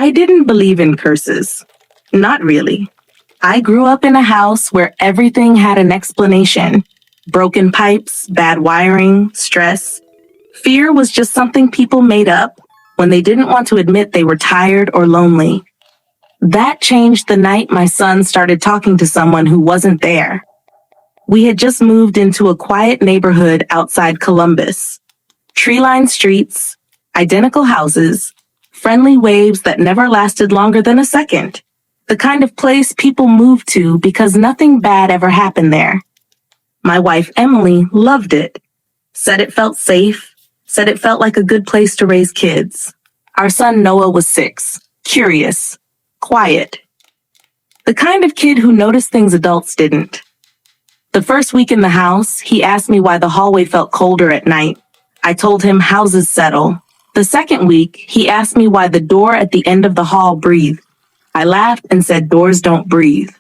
I didn't believe in curses. Not really. I grew up in a house where everything had an explanation. Broken pipes, bad wiring, stress. Fear was just something people made up when they didn't want to admit they were tired or lonely. That changed the night my son started talking to someone who wasn't there. We had just moved into a quiet neighborhood outside Columbus. Tree-lined streets, identical houses, friendly waves that never lasted longer than a second. The kind of place people moved to because nothing bad ever happened there. My wife Emily loved it, said it felt safe, said it felt like a good place to raise kids. Our son Noah was 6, curious, quiet. The kind of kid who noticed things adults didn't. The first week in the house, he asked me why the hallway felt colder at night. I told him houses settle. The second week, he asked me why the door at the end of the hall breathed. I laughed and said doors don't breathe.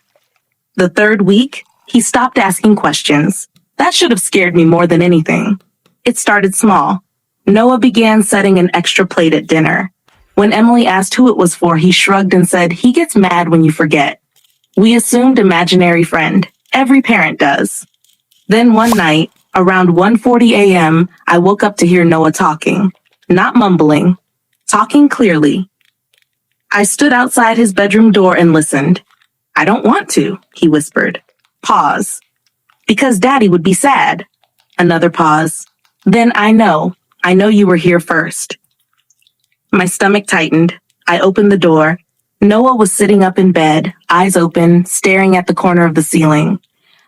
The third week, he stopped asking questions. That should have scared me more than anything. It started small. Noah began setting an extra plate at dinner. When Emily asked who it was for, he shrugged and said, "He gets mad when you forget." We assumed imaginary friend. Every parent does. Then one night, around 1:40 a.m., I woke up to hear Noah talking. Not mumbling. Talking clearly. I stood outside his bedroom door and listened. "I don't want to," he whispered. Pause. "Because Daddy would be sad." Another pause. "Then I know you were here first." My stomach tightened. I opened the door. Noah was sitting up in bed, eyes open, staring at the corner of the ceiling.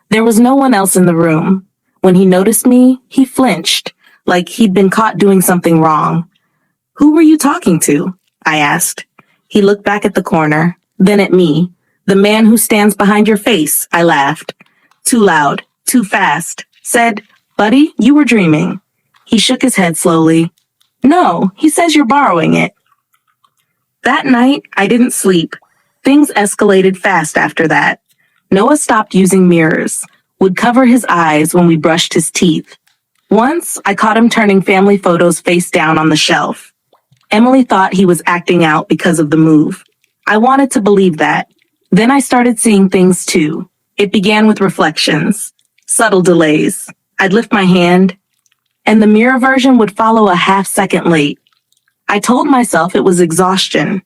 There was no one else in the room. When he noticed me, he flinched, like he'd been caught doing something wrong. "Who were you talking to?" I asked. He looked back at the corner, then at me. "The man who stands behind your face," I laughed. Too loud, too fast. Said, "Buddy, you were dreaming." He shook his head slowly. "No, he says you're borrowing it." That night, I didn't sleep. Things escalated fast after that. Noah stopped using mirrors, would cover his eyes when we brushed his teeth. Once, I caught him turning family photos face down on the shelf. Emily thought he was acting out because of the move. I wanted to believe that. Then I started seeing things too. It began with reflections, subtle delays. I'd lift my hand, and the mirror version would follow a half-second late. I told myself it was exhaustion.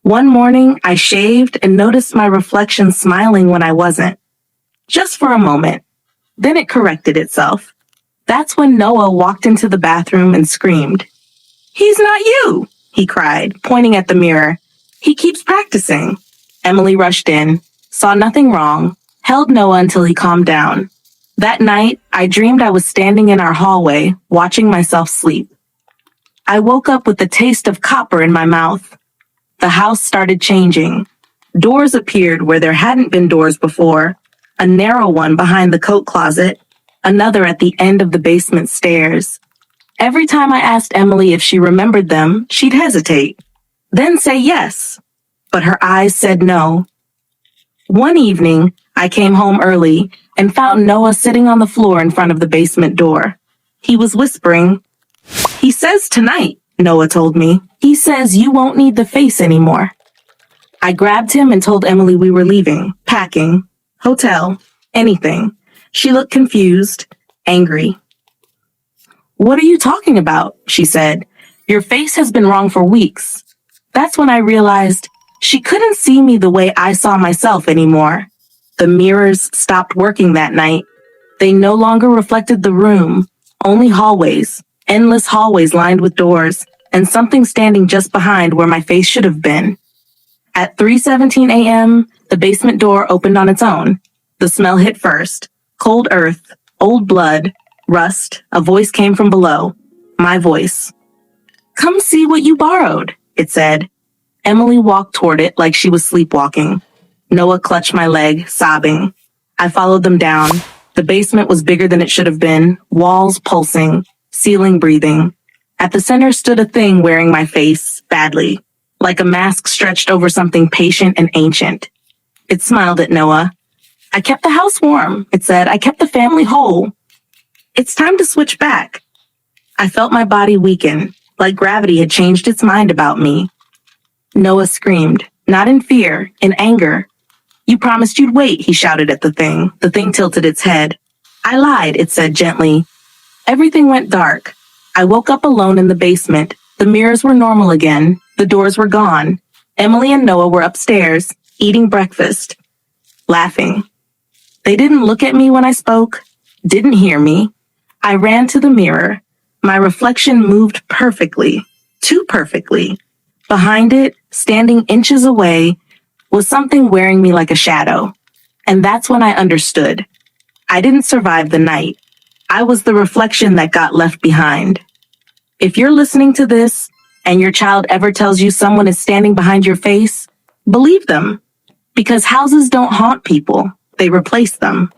One morning, I shaved and noticed my reflection smiling when I wasn't. Just for a moment. Then it corrected itself. That's when Noah walked into the bathroom and screamed. "He's not you!" he cried, pointing at the mirror. "He keeps practicing." Emily rushed in, saw nothing wrong, held Noah until he calmed down. That night, I dreamed I was standing in our hallway, watching myself sleep. I woke up with the taste of copper in my mouth. The house started changing. Doors appeared where there hadn't been doors before, a narrow one behind the coat closet, another at the end of the basement stairs. Every time I asked Emily if she remembered them, she'd hesitate, then say yes, but her eyes said no. One evening, I came home early and found Noah sitting on the floor in front of the basement door. He was whispering. "He says tonight," Noah told me. "He says you won't need the face anymore." I grabbed him and told Emily we were leaving, packing, hotel, anything. She looked confused, angry. "What are you talking about?" she said. "Your face has been wrong for weeks." That's when I realized she couldn't see me the way I saw myself anymore. The mirrors stopped working that night. They no longer reflected the room, only hallways, endless hallways lined with doors, and something standing just behind where my face should have been. At 3:17 a.m., the basement door opened on its own. The smell hit first. Cold earth, old blood, rust. A voice came from below. My voice. "Come see what you borrowed," it said. Emily walked toward it like she was sleepwalking. Noah clutched my leg, sobbing. I followed them down. The basement was bigger than it should have been, walls pulsing, ceiling breathing. At the center stood a thing wearing my face, badly, like a mask stretched over something patient and ancient. It smiled at Noah. "I kept the house warm," it said. "I kept the family whole. It's time to switch back." I felt my body weaken, like gravity had changed its mind about me. Noah screamed, not in fear, in anger. You promised you'd wait, he shouted at the thing. The thing tilted its head. I lied, it said gently. Everything went dark. I woke up alone in the basement. The mirrors were normal again. The doors were gone. Emily and Noah were upstairs, eating breakfast, laughing. They didn't look at me when I spoke, didn't hear me. I ran to the mirror. My reflection moved perfectly, too perfectly. Behind it, standing inches away, was something wearing me like a shadow. And that's when I understood. I didn't survive the night. I was the reflection that got left behind. If you're listening to this and your child ever tells you someone is standing behind your face, believe them. Because houses don't haunt people, they replace them.